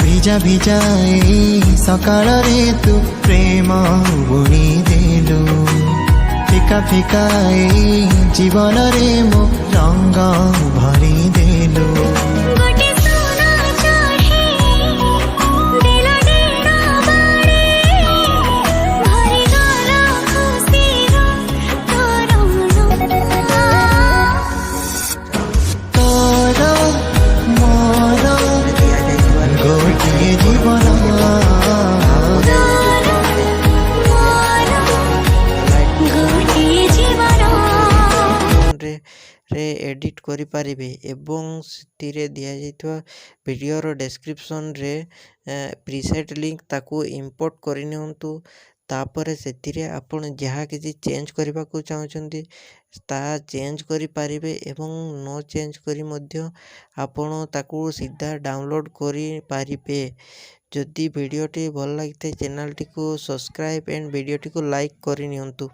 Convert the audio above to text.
ভিজা ভিজা এই সকাଳରେ ତୁ ପ୍ରେମ ବୁଣି ଦେଲୁ। ଫିକା ଫିକା ଏଇ ଜୀବନରେ ମୋ ରଙ୍ଗ ଭରି ଦେଲୁ। रे एडिट करि पारिबे एवं सिथिरे दिया जाइतवा वीडियोर डिस्क्रिप्शन रे प्रीसेट लिंक ताकू इंपोर्ट करि नियंतु। तापर सेथिरे आपण जहाँ किसी चेंज करबा को चाहछंती ता चेंज करि पारिबे एवं नो चेंज करि मध्य आपण ताकू सीधा डाउनलोड करि पारिबे। जदि वीडियोटी भल लागिते चैनल टी को सब्सक्राइब एंड वीडियोटी को लाइक करि नियंतु।